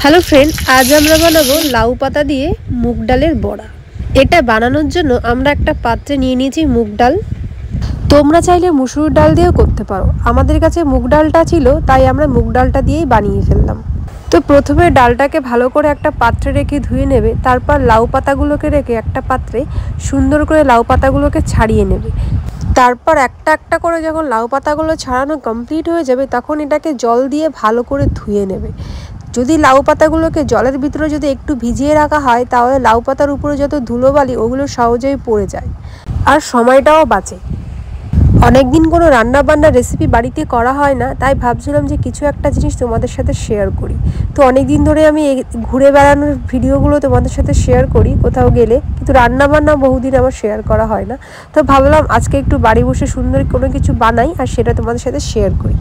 Hello friend, আজ আমরা বানাবো লাউ পাতা দিয়ে মুগ ডালের বড়া। এটা বানানোর জন্য আমরা একটা পাত্রে নিয়ে নিয়েছি মুগ ডাল। তোমরা চাইলে মুসুর ডাল দিয়েও করতে পারো, আমাদের কাছে মুগ ডালটা ছিল তাই আমরা মুগ ডালটা দিয়েই বানিয়ে ফেললাম। তো প্রথমে ডালটাকে ভালো করে একটা পাত্রে রেখে ধুয়ে নেবে, তারপর লাউ পাতাগুলোকে রেখে একটা পাত্রে সুন্দর করে লাউ পাতাগুলোকে ছাড়িয়ে নেবে। তারপর একটা একটা করে যখন লাউ পাতাগুলো ছাড়ানো কমপ্লিট হয়ে যাবে তখন এটাকে জল দিয়ে ভালো করে ধুয়ে নেবে। যদি লাউ পাতাগুলোকে জলের ভিতরে যদি একটু ভিজিয়ে রাখা হয় তাহলে লাউ পাতার উপরে যত ধুলোবালি ওগুলো সহজেই পড়ে যায় আর সময়টাও বাঁচে। অনেক দিন কোনো রান্নাবান্নার রেসিপি বাড়িতে করা হয় না, তাই ভাবছিলাম যে কিছু একটা জিনিস তোমাদের সাথে শেয়ার করি। তো অনেক দিন ধরে আমি ঘুরে বেড়ানোর ভিডিওগুলো তোমাদের সাথে শেয়ার করি কোথাও গেলে, কিন্তু রান্নাবান্না বহুদিন আমার শেয়ার করা হয় না। তো ভাবলাম আজকে একটু বাড়ি বসে সুন্দর কোনো কিছু বানাই আর সেটা তোমাদের সাথে শেয়ার করি।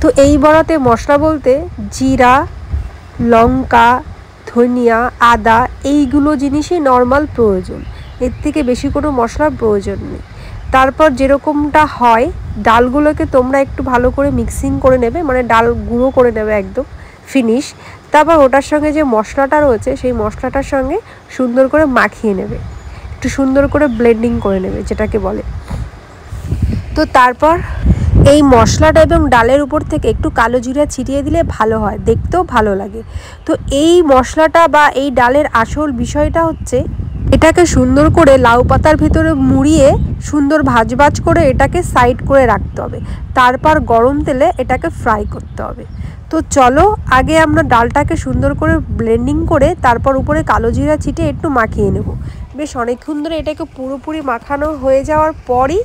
তো এই বড়াতে মশলা বলতে জিরা, লঙ্কা, ধনিয়া, আদা এইগুলো জিনিসই নর্মাল প্রয়োজন, এর থেকে বেশি কোনো মশলার প্রয়োজন নেই। তারপর যেরকমটা হয় ডালগুলোকে তোমরা একটু ভালো করে মিক্সিং করে নেবে, মানে ডাল গুঁড়ো করে নেবে একদম ফিনিশ। তারপর ওটার সঙ্গে যে মশলাটা রয়েছে সেই মশলাটার সঙ্গে সুন্দর করে মাখিয়ে নেবে, একটু সুন্দর করে ব্লেন্ডিং করে নেবে যেটাকে বলে। তো তারপর এই মশলাটা এবং ডালের উপর থেকে একটু কালো জিরা ছিটিয়ে দিলে ভালো হয়, দেখতেও ভালো লাগে। তো এই মশলাটা বা এই ডালের আসল বিষয়টা হচ্ছে এটাকে সুন্দর করে লাউ পাতার ভিতরে মুড়িয়ে সুন্দর ভাজ করে এটাকে সাইড করে রাখতে হবে, তারপর গরম তেলে এটাকে ফ্রাই করতে হবে। তো চলো আগে আমরা ডালটাকে সুন্দর করে ব্লেন্ডিং করে তারপর উপরে কালো জিরা ছিটিয়ে একটু মাখিয়ে নেব। বেশ অনেকক্ষণ ধরে এটাকে পুরোপুরি মাখানো হয়ে যাওয়ার পরই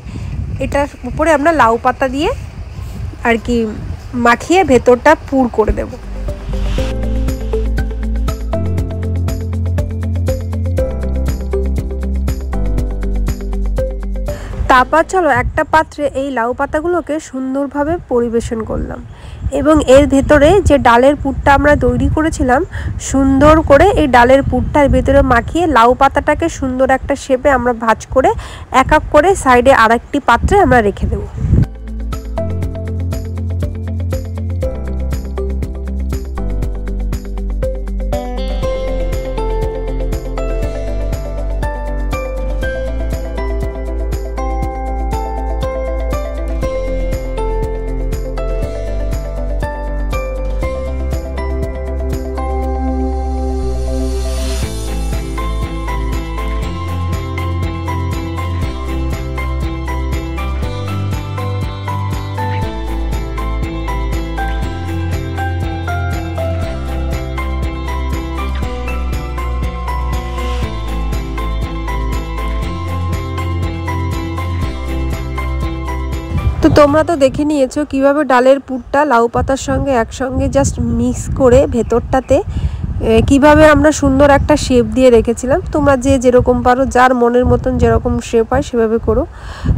এটার উপরে আমরা লাউ পাতা দিয়ে আর কি মাখিয়ে ভেতরটা পুর করে দেব। তারপর চলো একটা পাত্রে এই লাউ পাতাগুলোকে সুন্দরভাবে পরিবেশন করলাম এবং এর ভেতরে যে ডালের পুরটা আমরা তৈরি করেছিলাম সুন্দর করে এই ডালের পুরটার ভেতরে মাখিয়ে লাউ পাতাটাকে সুন্দর একটা শেপে আমরা ভাঁজ করে এক এক করে সাইডে আরেকটি পাত্রে আমরা রেখে দেবো। তো তোমরা তো দেখে নিয়েছো কিভাবে ডালের পুরটা লাউ পাতার সঙ্গে একসঙ্গে জাস্ট মিক্স করে ভেতরটাতে কিভাবে আমরা সুন্দর একটা শেপ দিয়ে রেখেছিলাম। তোমরা যে যেরকম পারো যার মনের মতন যেরকম শেপ হয় সেভাবে করো।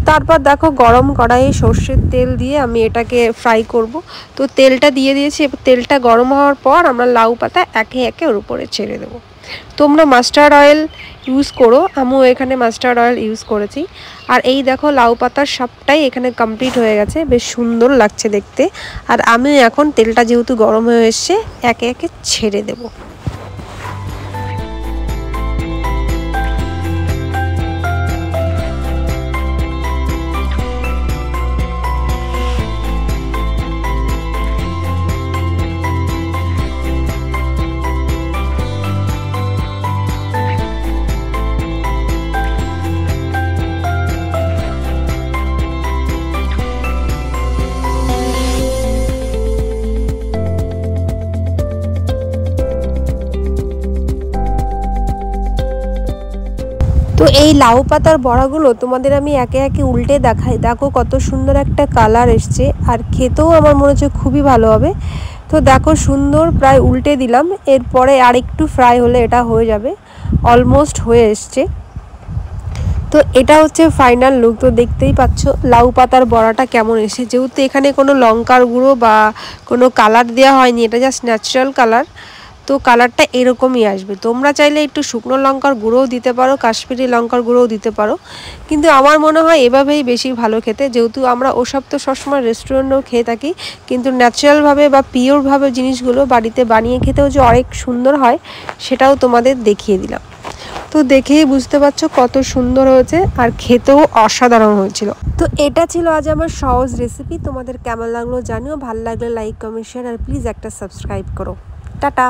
তারপর দেখো গরম কড়াইয়ে সর্ষের তেল দিয়ে আমি এটাকে ফ্রাই করব। তো তেলটা দিয়ে দিয়েছি, তেলটা গরম হওয়ার পর আমরা লাউ পাতা একে একে ওর উপরে ছেড়ে দেবো। তোমরা মাস্টার্ড অয়েল ইউজ করো, আমিও এখানে মাস্টার্ড অয়েল ইউজ করেছি। আর এই দেখো লাউ পাতার সবটাই এখানে কমপ্লিট হয়ে গেছে, বেশ সুন্দর লাগছে দেখতে। আর আমি এখন তেলটা যেহেতু গরম হয়ে এসছে একে একে ছেড়ে দেবো। তো এই লাউ পাতার বড়াগুলো তোমাদের আমি একে একে উল্টে দেখাই, দেখো কত সুন্দর একটা কালার এসছে আর খেতেও আমার মনে হচ্ছে খুবই ভালো হবে। তো দেখো সুন্দর প্রায় উল্টে দিলাম, এরপরে আর একটু ফ্রাই হলে এটা হয়ে যাবে, অলমোস্ট হয়ে এসছে। তো এটা হচ্ছে ফাইনাল লুক। তো দেখতেই পাচ্ছ লাউ পাতার বড়াটা কেমন এসেছে, যেহেতু এখানে কোনো লঙ্কার গুঁড়ো বা কোনো কালার দেওয়া হয়নি, এটা জাস্ট ন্যাচারাল কালার। তো কালারটা এরকমই আসবে। তোমরা চাইলে একটু শুকনো লঙ্কার গুঁড়োও দিতে পারো, কাশ্মীরি লঙ্কার গুঁড়োও দিতে পারো, কিন্তু আমার মনে হয় এভাবেই বেশি ভালো খেতে। যেহেতু আমরা ওসব তো সবসময় রেস্টুরেন্টেও খেয়ে থাকি, কিন্তু ন্যাচারালভাবে বা পিওরভাবে জিনিসগুলো বাড়িতে বানিয়ে খেতেও যে অনেক সুন্দর হয় সেটাও তোমাদের দেখিয়ে দিলাম। তো দেখেই বুঝতে পারছো কত সুন্দর হয়েছে, আর খেতেও অসাধারণ হয়েছিল। তো এটা ছিল আজ আমার সহজ রেসিপি। তোমাদের কেমন লাগলো জানিও, ভালো লাগলে লাইক, কমেন্ট, শেয়ার, আর প্লিজ একটা সাবস্ক্রাইব করো। টাটা।